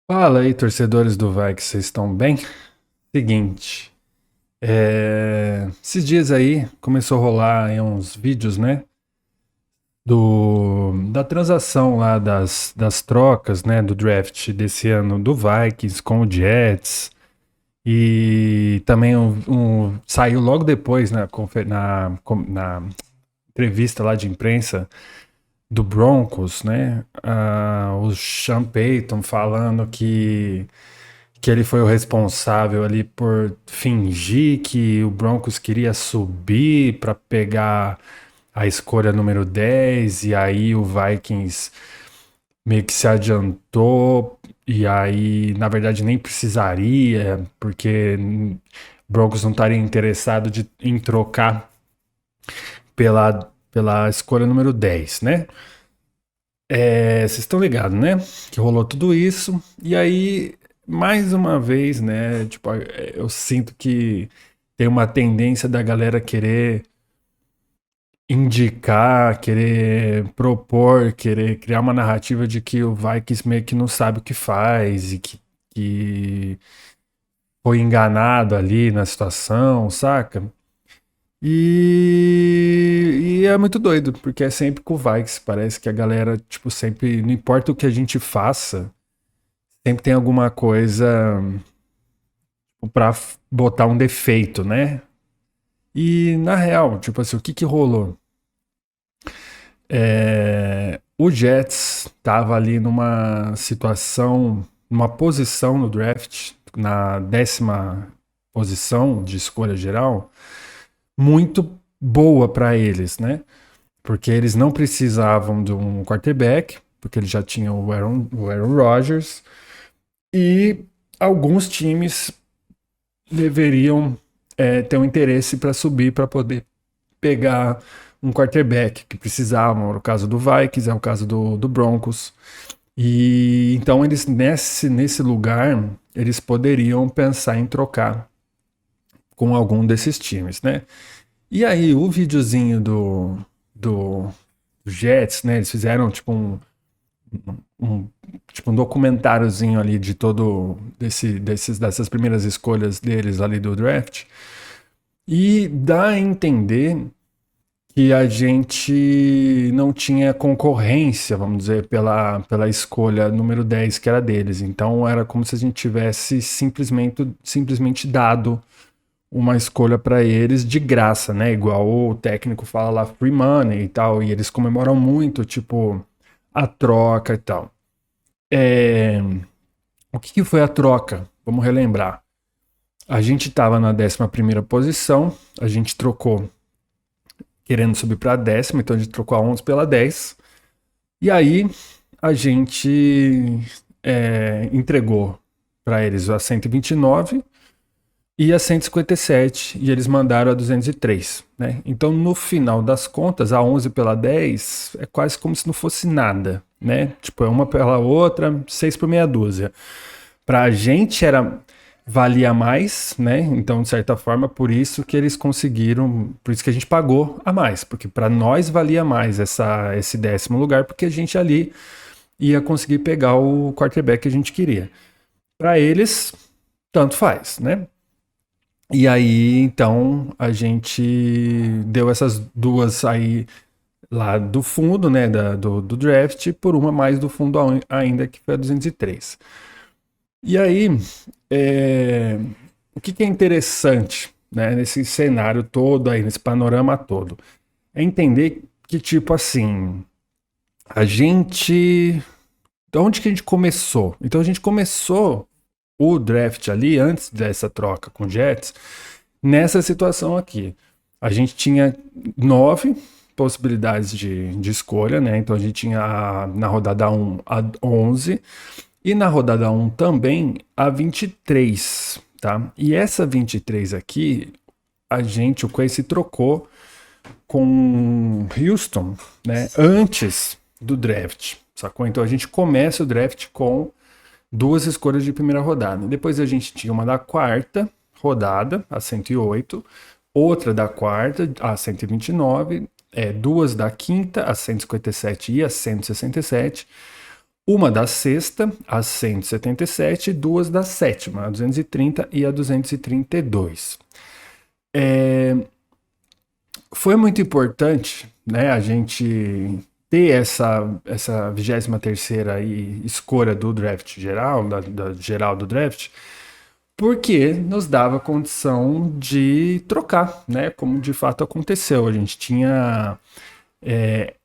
Fala aí, torcedores do Vai, que vocês estão bem? Seguinte, esses dias aí começou a rolar aí uns vídeos, né, da transação lá das trocas, né, do draft desse ano do Vikings com o Jets e também saiu logo depois na entrevista lá de imprensa do Broncos, né, o Sean Payton falando que ele foi o responsável ali por fingir que o Broncos queria subir para pegar a escolha número 10 e aí o Vikings meio que se adiantou e aí na verdade nem precisaria porque o Broncos não estaria interessado em trocar pela escolha número 10, né? Vocês estão ligados, né? Que rolou tudo isso. E aí, mais uma vez, né? Tipo, eu sinto que tem uma tendência da galera querer indicar, querer propor, querer criar uma narrativa de que o Vikings meio que não sabe o que faz e que foi enganado ali na situação, saca? E é muito doido, porque é sempre com o Vikes. Parece que a galera, tipo, sempre, não importa o que a gente faça, sempre tem alguma coisa pra botar um defeito, né? E na real, tipo assim, o que rolou? O Jets tava ali numa situação, numa posição no draft, na 10ª posição de escolha geral, muito boa pra eles, né? Porque eles não precisavam de um quarterback, porque eles já tinham o Aaron Rodgers, e alguns times deveriam ter um interesse para subir para poder pegar um quarterback que precisavam. Era o caso do Vikings, é o caso do Broncos. E então eles nesse lugar eles poderiam pensar em trocar com algum desses times, né? E aí o videozinho do Jets, né? Eles fizeram tipo um, tipo um documentáriozinho ali de todo dessas primeiras escolhas deles ali do draft. E dá a entender que a gente não tinha concorrência, vamos dizer, pela escolha número 10 que era deles. Então era como se a gente tivesse simplesmente dado uma escolha para eles de graça, né? Igual o técnico fala lá, free money e tal, e eles comemoram muito, tipo, a troca e tal. É, o que foi a troca? Vamos relembrar. A gente estava na 11ª posição, a gente trocou querendo subir para a 10ª, então a gente trocou a 11 pela 10. E aí a gente entregou para eles a 129 e a 157 e eles mandaram a 203, né? Então no final das contas, a 11 pela 10 é quase como se não fosse nada, né? Tipo, é uma pela outra, 6 por meia dúzia. Pra gente valia mais, né? Então, de certa forma, por isso que eles conseguiram, por isso que a gente pagou a mais, porque para nós valia mais esse 10º lugar, porque a gente ali ia conseguir pegar o quarterback que a gente queria. Para eles, tanto faz, né? E aí, então, a gente deu essas duas aí lá do fundo, né, do draft, por uma mais do fundo ainda, que foi a 203. E aí, é, o que é interessante, né, nesse cenário todo aí, nesse panorama todo, é entender que, tipo assim, a gente. De onde que a gente começou? Então a gente começou o draft ali, antes dessa troca com o Jets, nessa situação aqui. A gente tinha 9 possibilidades de escolha, né? Então a gente tinha na rodada 1 a 11 e na rodada 1 também a 23, tá? E essa 23 aqui, o Quincy trocou com Houston, né? Antes do draft, sacou? Então a gente começa o draft com duas escolhas de primeira rodada. Depois a gente tinha uma da quarta rodada, a 108, outra da quarta, a 129, duas da quinta, a 157 e a 167, uma da sexta, a 177, e duas da sétima, a 230 e a 232. Foi muito importante, né, a gente ter essa 23ª aí, escolha do draft geral, da geral do draft, porque nos dava condição de trocar, né, como de fato aconteceu. A gente tinha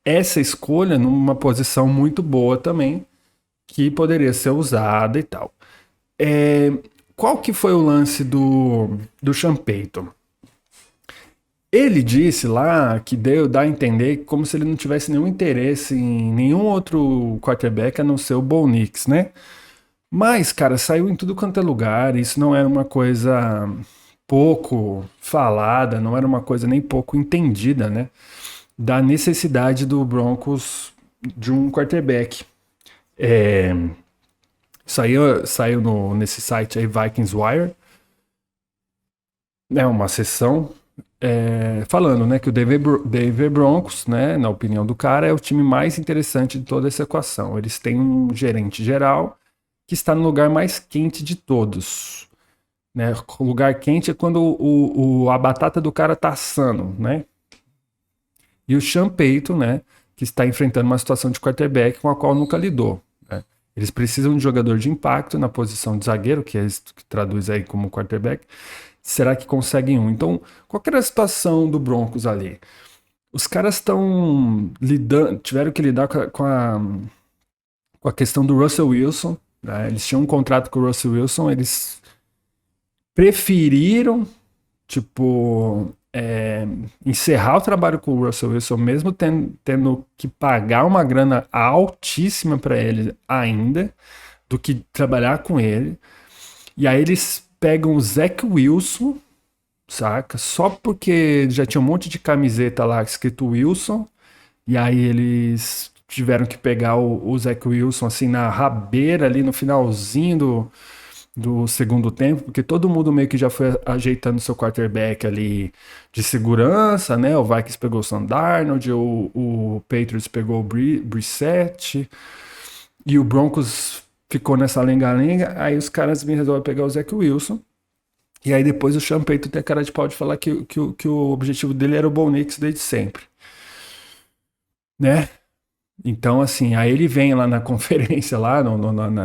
essa escolha numa posição muito boa também, que poderia ser usada e tal. Qual que foi o lance do Sean Payton? Ele disse lá que dá a entender como se ele não tivesse nenhum interesse em nenhum outro quarterback a não ser o Bo Nix, né? Mas, cara, saiu em tudo quanto é lugar, isso não era uma coisa pouco falada, não era uma coisa nem pouco entendida, né? Da necessidade do Broncos de um quarterback. Saiu nesse site aí, Vikings Wire, né, uma sessão falando, né, que o Denver Broncos, né, na opinião do cara, é o time mais interessante de toda essa equação. Eles têm um gerente geral que está no lugar mais quente de todos. Né? O lugar quente é quando a batata do cara tá assando, né? E o Sean Payton, né, que está enfrentando uma situação de quarterback com a qual nunca lidou. Né? Eles precisam de jogador de impacto na posição de zagueiro, que é isso que traduz aí como quarterback. Será que conseguem um? Então, qual era a situação do Broncos ali? Os caras estão tiveram que lidar com a questão do Russell Wilson. Né? Eles tinham um contrato com o Russell Wilson, eles preferiram, tipo, encerrar o trabalho com o Russell Wilson, mesmo tendo que pagar uma grana altíssima para ele ainda, do que trabalhar com ele. E aí eles pegam o Zach Wilson, saca? Só porque já tinha um monte de camiseta lá escrito Wilson, e aí eles tiveram que pegar o Zach Wilson assim na rabeira ali no finalzinho do segundo tempo, porque todo mundo meio que já foi ajeitando seu quarterback ali de segurança, né? O Vikings pegou o Sam Darnold, o Patriots pegou o Brissett, e o Broncos ficou nessa lenga-lenga, aí os caras me resolvem pegar o Zach Wilson, e aí depois o Sean Payton tem a cara de pau de falar que o objetivo dele era o Bo Nix desde sempre, né? Então, assim, aí ele vem lá na conferência, lá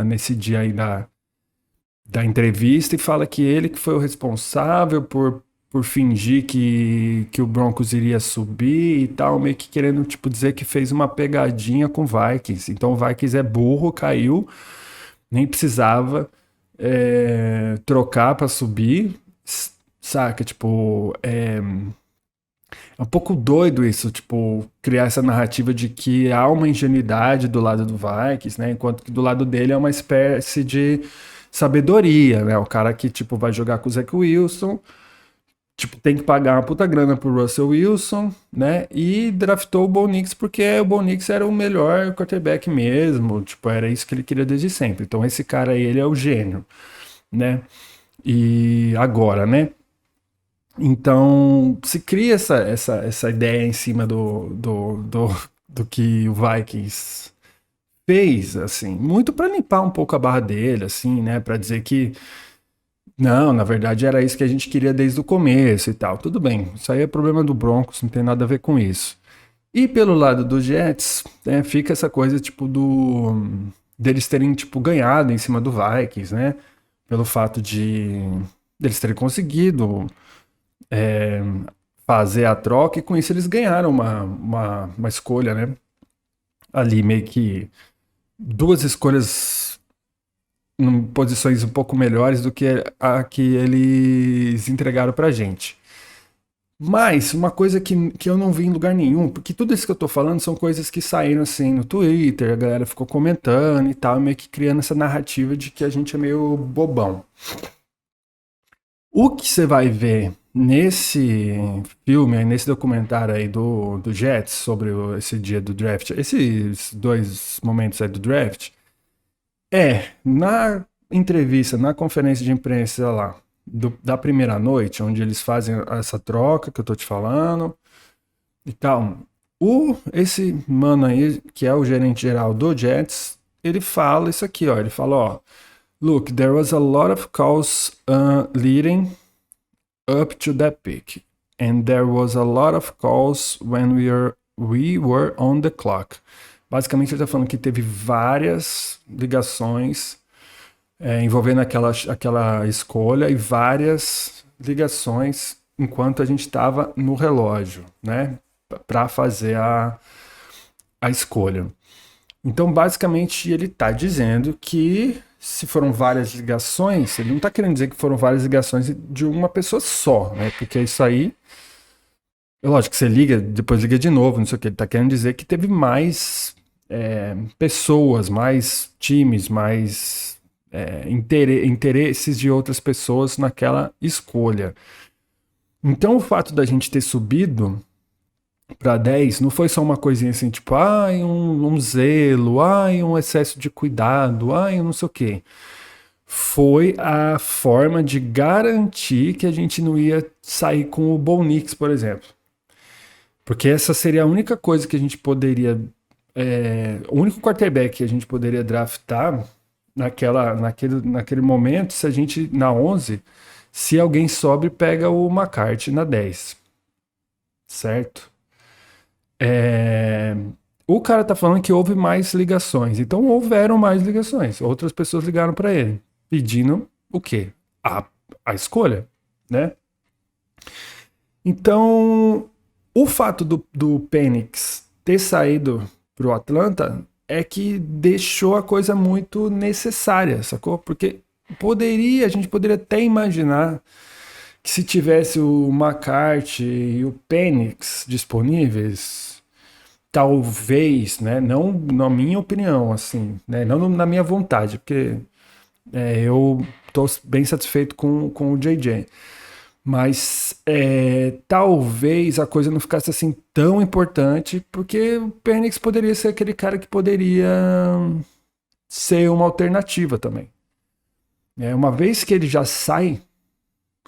nesse dia aí da entrevista e fala que ele que foi o responsável por fingir que o Broncos iria subir e tal, meio que querendo tipo dizer que fez uma pegadinha com o Vikings. Então o Vikings é burro, caiu, nem precisava trocar para subir, saca? Tipo, é um pouco doido isso, tipo, criar essa narrativa de que há uma ingenuidade do lado do Vikings, né? Enquanto que do lado dele é uma espécie de sabedoria, né? O cara que, tipo, vai jogar com o Zach Wilson, tipo, tem que pagar uma puta grana pro Russell Wilson, né? E draftou o Bo Nix porque o Bo Nix era o melhor quarterback mesmo, tipo, era isso que ele queria desde sempre. Então esse cara aí, ele é o gênio, né? E agora, né? Então, se cria essa ideia em cima do que o Vikings fez, assim, muito para limpar um pouco a barra dele, assim, né? Para dizer que, não, na verdade era isso que a gente queria desde o começo e tal. Tudo bem, isso aí é problema do Broncos, não tem nada a ver com isso. E pelo lado dos Jets, né, fica essa coisa, tipo, deles terem, tipo, ganhado em cima do Vikings, né? Pelo fato deles terem conseguido fazer a troca, e com isso eles ganharam uma escolha, né? Ali, meio que duas escolhas em posições um pouco melhores do que a que eles entregaram pra gente. Mas uma coisa que eu não vi em lugar nenhum, porque tudo isso que eu tô falando são coisas que saíram assim no Twitter, a galera ficou comentando e tal, meio que criando essa narrativa de que a gente é meio bobão. O que você vai ver nesse filme, nesse documentário aí do Jets sobre esse dia do draft, esses dois momentos aí do draft, na entrevista, na conferência de imprensa lá, da primeira noite, onde eles fazem essa troca que eu tô te falando e tal. Esse mano aí, que é o gerente geral do Jets, ele fala isso aqui, ó. Ele fala, ó, look, there was a lot of calls leading up to that pick. And there was a lot of calls when we were on the clock. Basicamente ele está falando que teve várias ligações envolvendo aquela escolha e várias ligações enquanto a gente estava no relógio, né? Para fazer a escolha. Então, basicamente, ele está dizendo que se foram várias ligações, ele não está querendo dizer que foram várias ligações de uma pessoa só, né? Porque isso aí, é lógico que você liga, depois liga de novo, não sei o que. Ele está querendo dizer que teve mais pessoas, mais times, mais interesses de outras pessoas naquela escolha. Então, o fato da gente ter subido para 10 não foi só uma coisinha assim, tipo, um zelo, um excesso de cuidado, não sei o quê. Foi a forma de garantir que a gente não ia sair com o Bo Nix, por exemplo. Porque essa seria a única coisa que a gente poderia... o único quarterback que a gente poderia draftar naquele momento, se a gente, na 11, se alguém sobe, pega o McCarthy na 10. Certo? O cara tá falando que houve mais ligações. Então houveram mais ligações. Outras pessoas ligaram para ele, pedindo o quê? A escolha, né? Então, o fato do Penix ter saído pro Atlanta é que deixou a coisa muito necessária, sacou? Porque a gente poderia até imaginar que se tivesse o McCarthy e o Penix disponíveis, talvez, né, não na minha opinião, assim, né, não na minha vontade, porque eu tô bem satisfeito com o JJ, mas talvez a coisa não ficasse assim tão importante, porque o Penix poderia ser aquele cara que poderia ser uma alternativa também. Uma vez que ele já sai,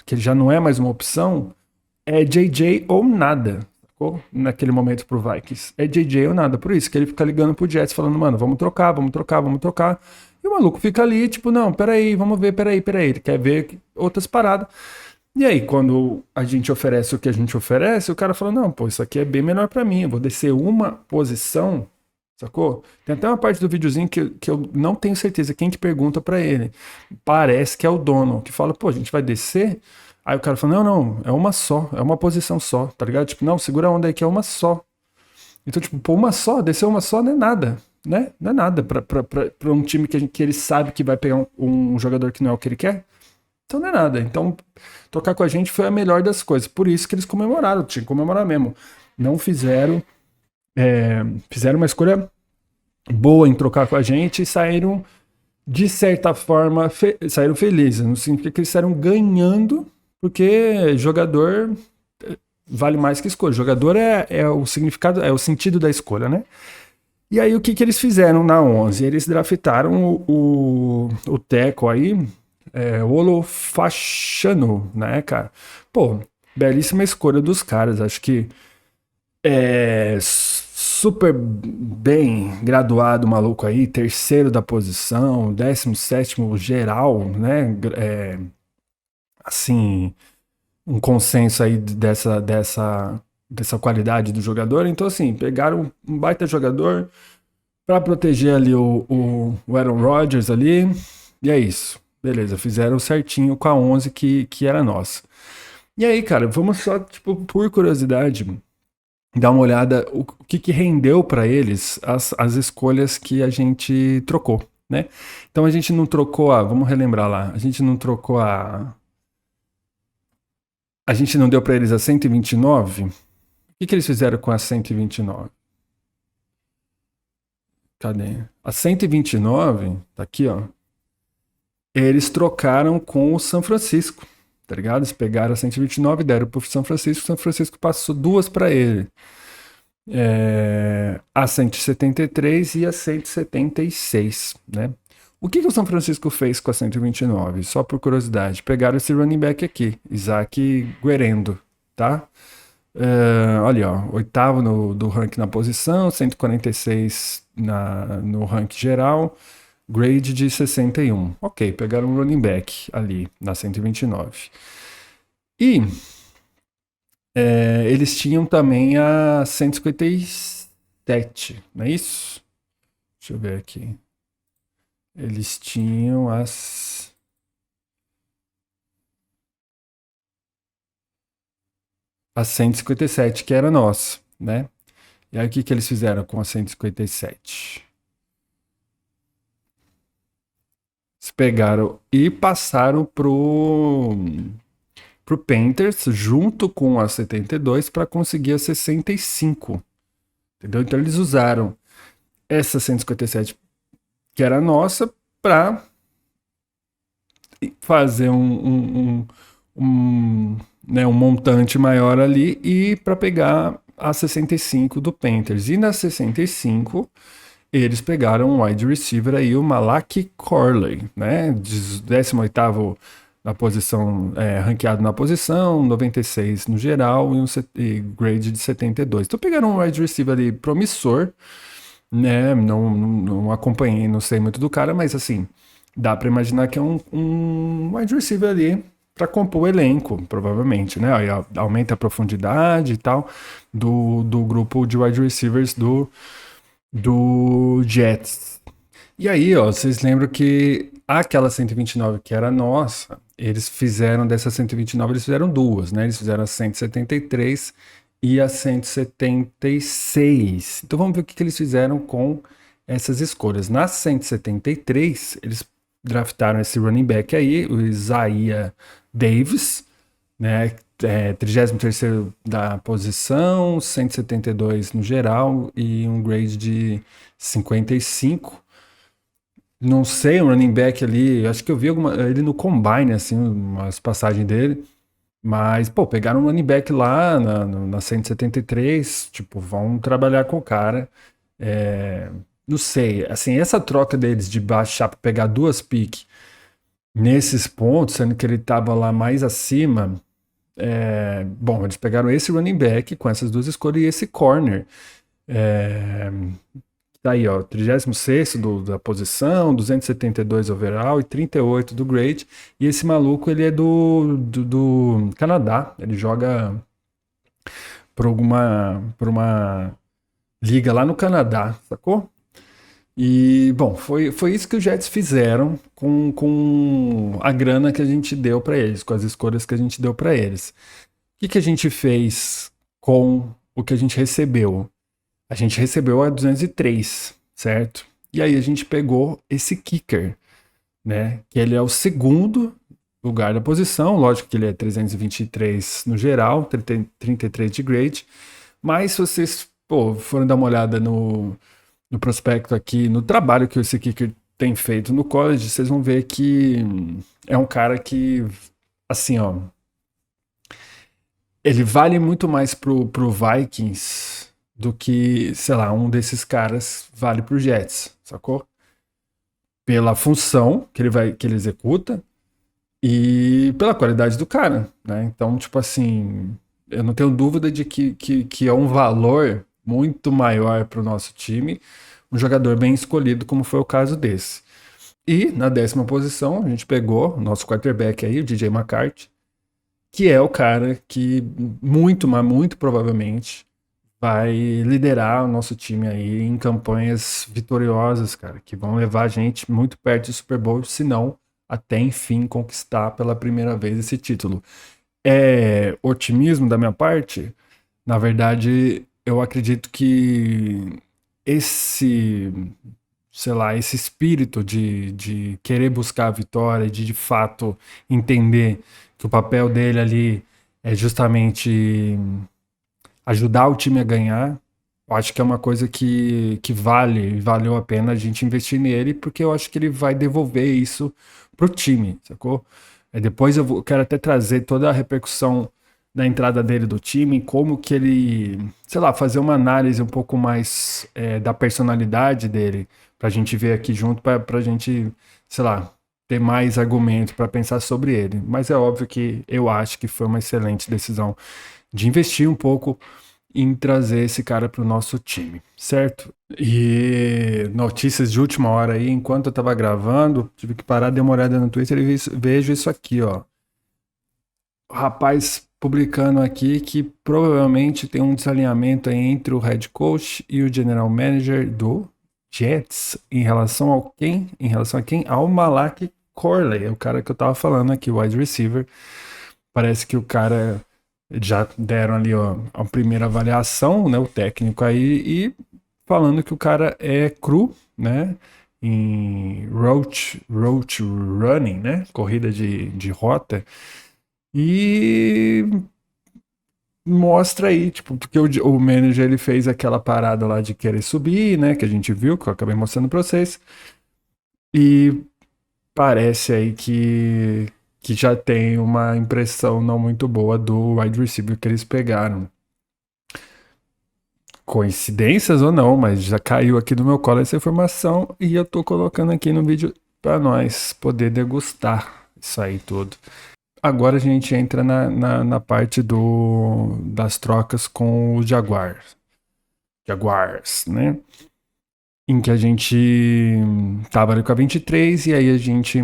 que ele já não é mais uma opção, é JJ ou nada, sacou? Naquele momento pro Vikings. É JJ ou nada. Por isso que ele fica ligando pro Jets falando, mano, vamos trocar. E o maluco fica ali, tipo, não, peraí, vamos ver, peraí. Ele quer ver outras paradas. E aí, quando a gente oferece o que a gente oferece, o cara fala, não, pô, isso aqui é bem melhor pra mim, eu vou descer uma posição, sacou? Tem até uma parte do videozinho que eu não tenho certeza quem que pergunta pra ele. Parece que é o dono, que fala, pô, a gente vai descer? Aí o cara fala, não, é uma só, é uma posição só, tá ligado? Tipo, não, segura a onda aí que é uma só. Então, tipo, pô, uma só, descer uma só não é nada, né? Não é nada pra um time que ele sabe que vai pegar um jogador que não é o que ele quer. Então não é nada. Então, trocar com a gente foi a melhor das coisas. Por isso que eles comemoraram, tinha que comemorar mesmo. Não fizeram uma escolha boa em trocar com a gente e saíram, de certa forma, saíram felizes. Não significa que eles saíram ganhando, porque jogador vale mais que escolha. Jogador é o significado, é o sentido da escolha, né? E aí o que eles fizeram na 11? Eles draftaram o Teco aí, o Olofachano, né, cara? Pô, belíssima escolha dos caras. Acho que super bem graduado o maluco aí, terceiro da posição, 17º geral, né? Assim, um consenso aí dessa qualidade do jogador. Então, assim, pegaram um baita jogador para proteger ali o Aaron Rodgers ali, e é isso. Beleza, fizeram certinho com a 11 que era nossa. E aí, cara, vamos só, tipo, por curiosidade, dar uma olhada o que rendeu para eles as escolhas que a gente trocou, né? Então a gente não trocou vamos relembrar lá, a gente não trocou a gente não deu para eles a 129. O que eles fizeram com a 129? Cadê? A 129, tá aqui, ó. Eles trocaram com o São Francisco, tá ligado? Eles pegaram a 129 e deram pro São Francisco, o São Francisco passou duas para ele. A 173 e a 176, né? O que o São Francisco fez com a 129? Só por curiosidade, pegaram esse running back aqui, Isaac Guerendo, tá? Olha, ó, oitavo do ranking na posição, 146 no ranking geral, grade de 61. Ok, pegaram um running back ali na 129. E eles tinham também a 157, não é isso? Deixa eu ver aqui. Eles tinham a 157, que era nossa, né? E aí o que eles fizeram com a 157? Eles pegaram e passaram pro Panthers junto com a 72 para conseguir a 65. Entendeu? Então eles usaram essa 157 que era nossa para fazer né, um montante maior ali e para pegar a 65 do Panthers. E na 65 eles pegaram um wide receiver aí, o Malaki Corley, né? 18º na posição, ranqueado na posição, 96 no geral e grade de 72. Então pegaram um wide receiver ali promissor, né? Não acompanhei, não sei muito do cara, mas assim, dá para imaginar que é um wide receiver ali para compor o elenco, provavelmente, né? Aí aumenta a profundidade e tal do grupo de wide receivers do Jets. E aí, ó, vocês lembram que aquela 129 que era nossa, eles fizeram dessa 129, eles fizeram duas, né? Eles fizeram a 173 e a 176. Então vamos ver o que eles fizeram com essas escolhas. Na 173, eles draftaram esse running back aí, o Isaiah Davis, né? 33º da posição, 172 no geral e um grade de 55. Não sei, um running back ali, acho que eu vi ele no Combine, assim, umas passagens dele. Mas, pô, pegaram um running back lá na 173, tipo, vão trabalhar com o cara. Não sei, assim, essa troca deles de baixar para pegar duas piques nesses pontos, sendo que ele tava lá mais acima. Bom, eles pegaram esse running back com essas duas escolhas e esse corner. Tá aí, ó, 36º da posição, 272 overall e 38 do grade. E esse maluco, ele é do Canadá. Ele joga por uma liga lá no Canadá, sacou? E, bom, foi isso que os Jets fizeram com a grana que a gente deu para eles, com as escolhas que a gente deu para eles. O que a gente fez com o que a gente recebeu? A gente recebeu a 203, certo? E aí a gente pegou esse kicker, né? Que ele é o segundo lugar da posição. Lógico que ele é 323 no geral, 33 de grade. Mas se vocês forem dar uma olhada no prospecto aqui, no trabalho que esse kicker tem feito no college, vocês vão ver que é um cara que, assim, ó, ele vale muito mais pro Vikings do que, sei lá, um desses caras vale pro Jets, sacou? Pela função que ele executa e pela qualidade do cara, né? Então, tipo assim, eu não tenho dúvida de que é um valor muito maior pro nosso time, um jogador bem escolhido, como foi o caso desse. E na 10ª posição, a gente pegou o nosso quarterback aí, o DJ McCarthy, que é o cara que muito, mas muito provavelmente vai liderar o nosso time aí em campanhas vitoriosas, cara, que vão levar a gente muito perto do Super Bowl, se não até enfim conquistar pela primeira vez esse título. É otimismo da minha parte? Na verdade, eu acredito que esse, sei lá, esse espírito de querer buscar a vitória, de fato entender que o papel dele ali é justamente ajudar o time a ganhar, eu acho que é uma coisa que valeu a pena a gente investir nele, porque eu acho que ele vai devolver isso pro time, sacou? Depois eu quero até trazer toda a repercussão da entrada dele do time, como que ele, sei lá, fazer uma análise um pouco mais da personalidade dele, pra gente ver aqui junto, pra gente, sei lá, ter mais argumento para pensar sobre ele. Mas é óbvio que eu acho que foi uma excelente decisão de investir um pouco em trazer esse cara para o nosso time, certo? E notícias de última hora aí, enquanto eu tava gravando, tive que parar, dar uma olhada no Twitter e vejo isso aqui, ó. O rapaz publicando aqui que provavelmente tem um desalinhamento aí entre o head coach e o general manager do Jets em relação ao quem? Em relação a quem? Ao Malak Corley, é o cara que eu tava falando aqui, o wide receiver. Parece que o cara já deram ali ó, a primeira avaliação, né, o técnico aí, e falando que o cara é cru, né, em route running, né, corrida de rota, e mostra aí, tipo, porque o manager ele fez aquela parada lá de querer subir, né, que a gente viu, que eu acabei mostrando pra vocês, e parece aí que já tem uma impressão não muito boa do wide receiver que eles pegaram. Coincidências ou não, mas já caiu aqui no meu colo essa informação e eu tô colocando aqui no vídeo para nós poder degustar isso aí tudo. Agora a gente entra na parte das trocas com o Jaguars, né? Em que a gente tava ali com a 23 e aí a gente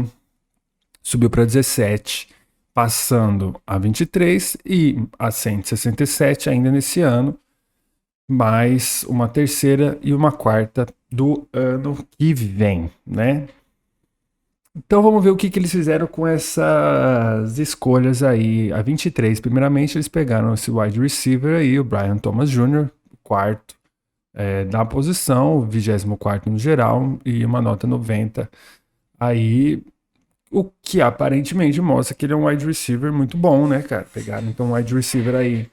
subiu para 17, passando a 23 e a 167 ainda nesse ano, mais uma terceira e uma quarta do ano que vem, né? Então vamos ver o que eles fizeram com essas escolhas aí. A 23, primeiramente, eles pegaram esse wide receiver aí, o Brian Thomas Jr., quarto da posição, 24º no geral, e uma nota 90 aí. O que aparentemente mostra que ele é um wide receiver muito bom, né, cara? Pegaram então um wide receiver aí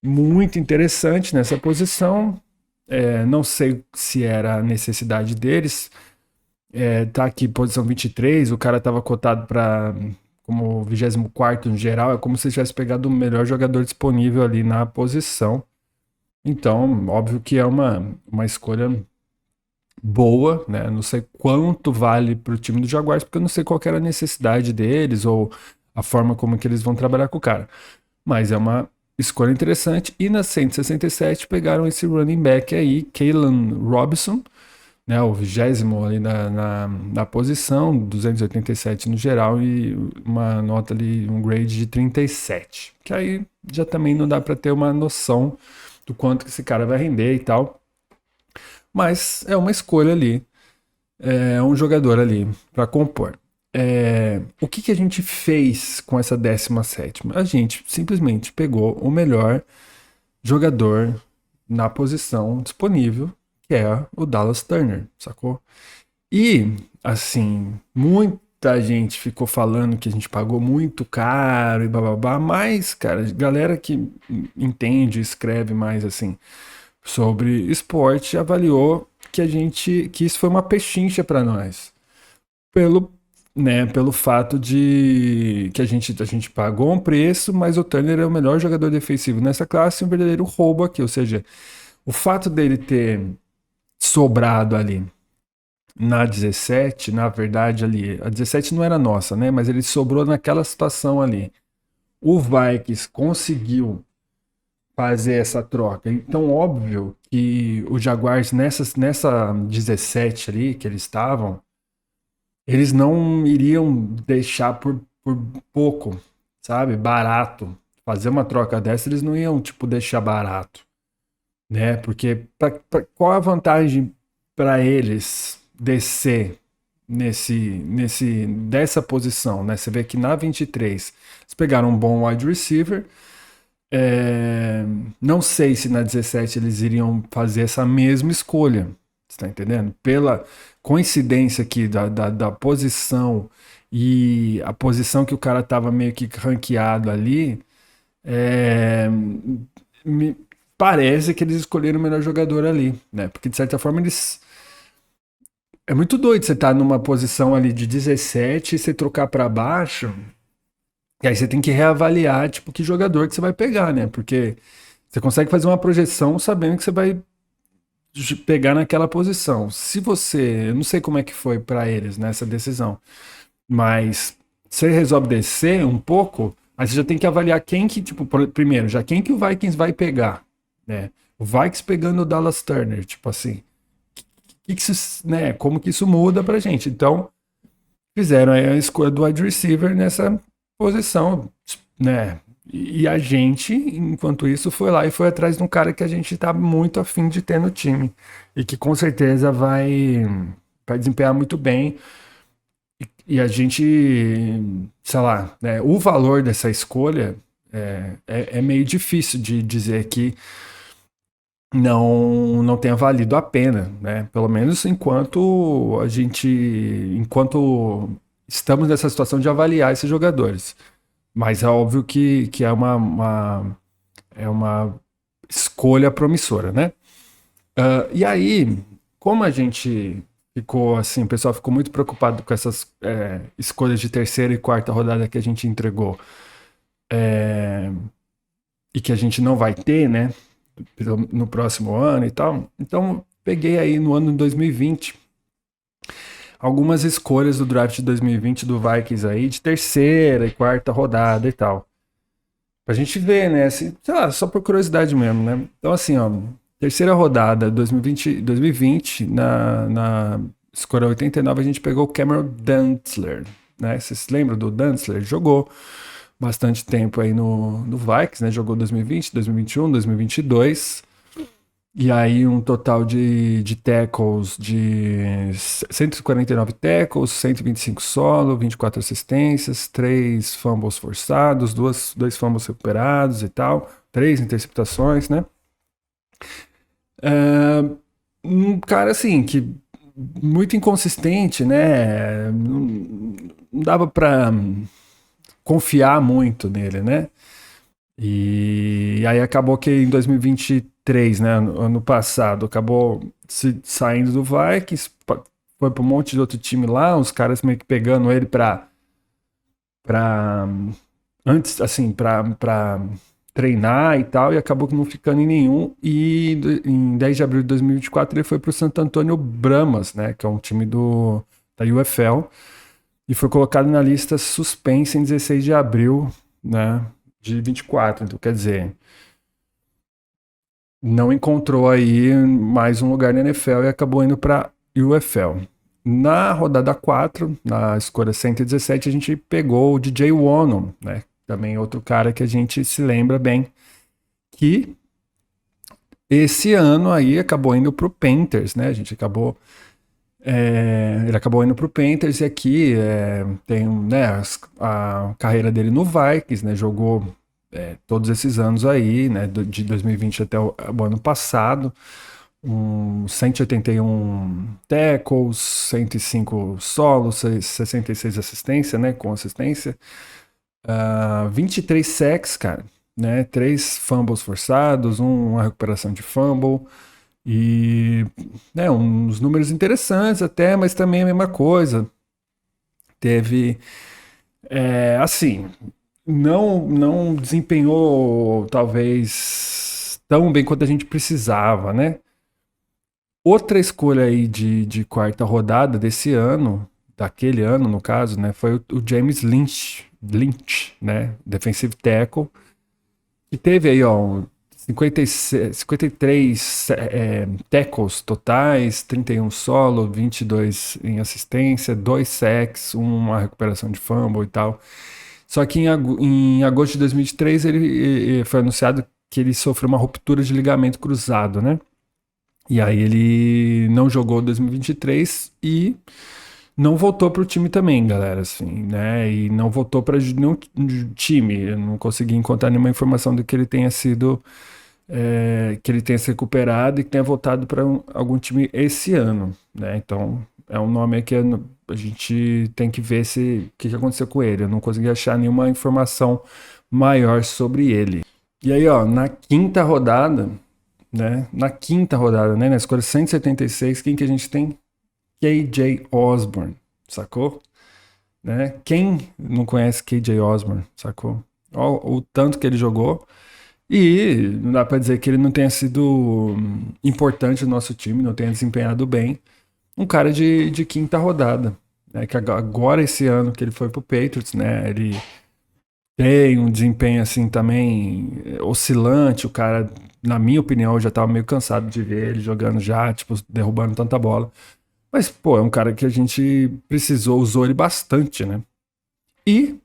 muito interessante nessa posição. Não sei se era a necessidade deles. Tá aqui, posição 23, o cara tava cotado para como 24º no geral. É como se tivesse pegado o melhor jogador disponível ali na posição. Então, óbvio que é uma escolha boa, né? Não sei quanto vale para o time do Jaguars, porque eu não sei qual era a necessidade deles ou a forma como que eles vão trabalhar com o cara. Mas é uma escolha interessante. E na 167 pegaram esse running back aí, Kalen Robinson, né? O 20º ali na posição, 287 no geral e uma nota ali, um grade de 37. Que aí já também não dá para ter uma noção do quanto que esse cara vai render e tal. Mas é uma escolha ali, é um jogador ali para compor. O que a gente fez com essa 17ª? A gente simplesmente pegou o melhor jogador na posição disponível, que é o Dallas Turner, sacou? E, assim, muita gente ficou falando que a gente pagou muito caro e bababá, mas, cara, galera que entende, escreve mais assim sobre esporte avaliou que isso foi uma pechincha para nós. Pelo, pelo fato de que a gente pagou um preço, mas o Turner é o melhor jogador defensivo nessa classe, um verdadeiro roubo aqui. Ou seja, o fato dele ter sobrado ali na 17, na verdade ali, a 17 não era nossa, né? Mas ele sobrou naquela situação ali. O Vikings conseguiu fazer essa troca. Então, óbvio que o Jaguars nessa 17 ali que eles estavam, eles não iriam deixar por pouco, sabe? Barato. Fazer uma troca dessa, eles não iam, tipo, deixar barato, né? Porque qual a vantagem para eles descer dessa posição, né? Você vê que na 23 eles pegaram um bom wide receiver. Não sei se na 17 eles iriam fazer essa mesma escolha. Você tá entendendo? Pela coincidência aqui da posição e a posição que o cara tava meio que ranqueado ali, me parece que eles escolheram o melhor jogador ali, né? Porque de certa forma eles. É muito doido você estar numa posição ali de 17 e você trocar para baixo. E aí você tem que reavaliar, tipo, que jogador que você vai pegar, né? Porque você consegue fazer uma projeção sabendo que você vai pegar naquela posição. Se você, eu não sei como é que foi para eles nessa decisão, mas você resolve descer um pouco, Aí você já tem que avaliar quem que, tipo, primeiro, já quem que o Vikings vai pegar, né? O Vikings pegando o Dallas Turner, tipo assim, que isso, né? Como que isso muda pra gente? Então, fizeram aí a escolha do wide receiver nessa posição, né? E a gente, enquanto isso, foi lá e foi atrás de um cara que a gente tá muito afim de ter no time. E que com certeza vai desempenhar muito bem. E a gente, sei lá, né, o valor dessa escolha é meio difícil de dizer que não tenha valido a pena, né? Pelo menos enquanto estamos nessa situação de avaliar esses jogadores. Mas é óbvio que é uma escolha promissora, né? E aí, como a gente ficou assim, o pessoal ficou muito preocupado com essas escolhas de terceira e quarta rodada que a gente entregou e que a gente não vai ter, né? No próximo ano e tal. Então, peguei aí no ano de 2020 algumas escolhas do draft de 2020 do Vikings aí, de terceira e quarta rodada e tal. Pra gente ver, né? Assim, sei lá, só por curiosidade mesmo, né? Então, assim, ó, terceira rodada, 2020 na escolha 89, a gente pegou o Cameron Dantzler, né? Vocês se lembram do Dantzler? Jogou bastante tempo aí no Vikings, né? Jogou 2020, 2021, 2022. E aí um total de tackles de 149 tackles, 125 solo, 24 assistências, 3 fumbles forçados, 2 fumbles recuperados e tal, 3 interceptações, né? Um cara assim que muito inconsistente, né? Não dava para confiar muito nele, né? E aí acabou que em 2023, né, ano passado, acabou saindo do Vikings, foi para um monte de outro time lá, os caras meio que pegando ele para antes, assim, para treinar e tal, e acabou que não ficando em nenhum. E em 10 de abril de 2024 ele foi para o Santo Antônio Brahmas, né, que é um time da UFL, e foi colocado na lista suspensa em 16 de abril, né, de 24. Então, quer dizer, não encontrou aí mais um lugar na NFL e acabou indo para UFL. Na rodada 4, na escolha 117, a gente pegou o DJ Wonnum, né? Também outro cara que a gente se lembra bem, que esse ano aí acabou indo para o Panthers, né? A gente acabou ele acabou indo para o Panthers e aqui tem, né, a carreira dele no Vikings, né? Jogou todos esses anos aí, né? De 2020 até o ano passado. 181 tackles, 105 solos, 66 assistência, né? Com assistência. 23 sacks, cara. Né? 3 fumbles forçados, uma recuperação de fumble. E né, uns números interessantes até, mas também a mesma coisa. Teve, assim, não desempenhou talvez tão bem quanto a gente precisava, né? Outra escolha aí de quarta rodada desse ano, daquele ano no caso, né, foi o James Lynch, né, defensive tackle, que teve aí, ó, 53 tackles totais, 31 solo, 22 em assistência, 2 sacks, uma recuperação de fumble e tal. Só que em agosto de 2023 ele foi anunciado que ele sofreu uma ruptura de ligamento cruzado, né? E aí ele não jogou 2023 e não voltou para o time também, galera, assim, né? E não voltou para nenhum time. Eu não consegui encontrar nenhuma informação de que ele tenha sido que ele tenha se recuperado e que tenha voltado para algum time esse ano, né? Então é um nome que a gente tem que ver o que aconteceu com ele. Eu não consegui achar nenhuma informação maior sobre ele. E aí, ó, na quinta rodada, né? Na escolha 176, quem que a gente tem? KJ Osborne, sacou? Né? Quem não conhece KJ Osborne, sacou? Olha o tanto que ele jogou. E não dá pra dizer que ele não tenha sido importante no nosso time, não tenha desempenhado bem. Um cara de quinta rodada, né? Que agora esse ano que ele foi pro Patriots, né? Ele Tem um desempenho assim também oscilante. O cara, na minha opinião, eu já tava meio cansado de ver ele jogando já, tipo, derrubando tanta bola. Mas, pô, é um cara que a gente precisou, usou ele bastante, né? E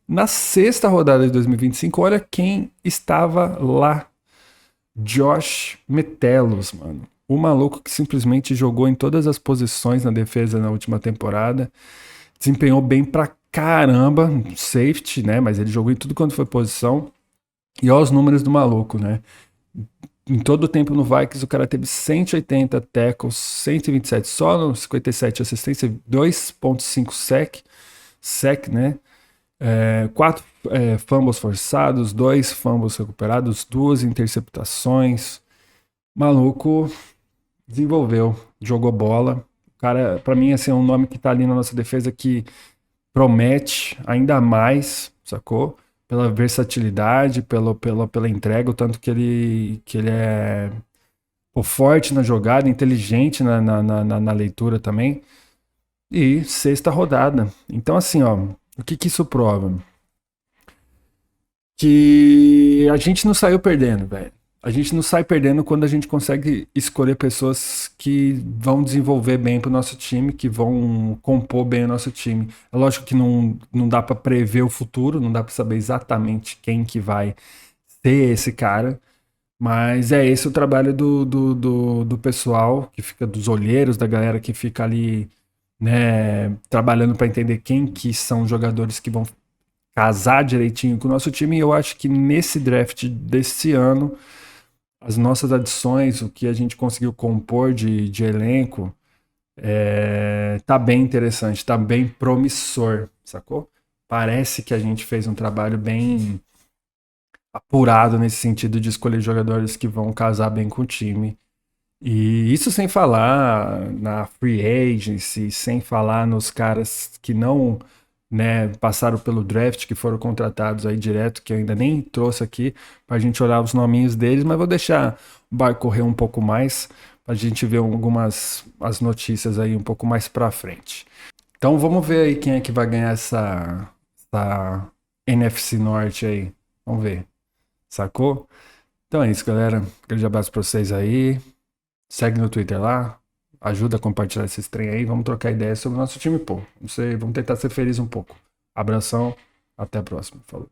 na sexta rodada de 2025, olha quem estava lá. Josh Metellus, mano. O maluco que simplesmente jogou em todas as posições na defesa na última temporada. Desempenhou bem pra caramba, safety, né? Mas ele jogou em tudo quanto foi posição. E olha os números do maluco, né? Em todo o tempo no Vikings, o cara teve 180 tackles, 127 solo, 57 assistência, 2.5 sec, né? 4 fumbles forçados, 2 fumbles recuperados, 2 interceptações. Maluco desenvolveu, jogou bola. O cara, pra mim, assim, é um nome que tá ali na nossa defesa que promete ainda mais, sacou? Pela versatilidade, pela entrega, o tanto que ele é pô, forte na jogada, inteligente na leitura também. E sexta rodada. Então, assim, ó, o que isso prova? Que a gente não saiu perdendo, velho. A gente não sai perdendo quando a gente consegue escolher pessoas que vão desenvolver bem pro nosso time, que vão compor bem o nosso time. É lógico que não dá para prever o futuro, não dá para saber exatamente quem que vai ser esse cara, mas é esse o trabalho do pessoal, que fica dos olheiros, da galera que fica ali, né, trabalhando para entender quem que são os jogadores que vão casar direitinho com o nosso time. E eu acho que nesse draft desse ano, as nossas adições, o que a gente conseguiu compor de elenco, tá bem interessante, tá bem promissor, sacou? Parece que a gente fez um trabalho bem apurado nesse sentido de escolher jogadores que vão casar bem com o time. E isso sem falar na free agency, sem falar nos caras que não, né, passaram pelo draft, que foram contratados aí direto, que eu ainda nem trouxe aqui para a gente olhar os nominhos deles, mas vou deixar o barco correr um pouco mais para a gente ver algumas as notícias aí um pouco mais para frente. Então vamos ver aí quem é que vai ganhar essa NFC Norte aí. Vamos ver, sacou? Então é isso, galera. Grande abraço para vocês aí. Segue no Twitter lá. Ajuda a compartilhar esses trem aí. Vamos trocar ideias sobre o nosso time, pô. Vamos tentar ser felizes um pouco. Abração. Até a próxima. Falou.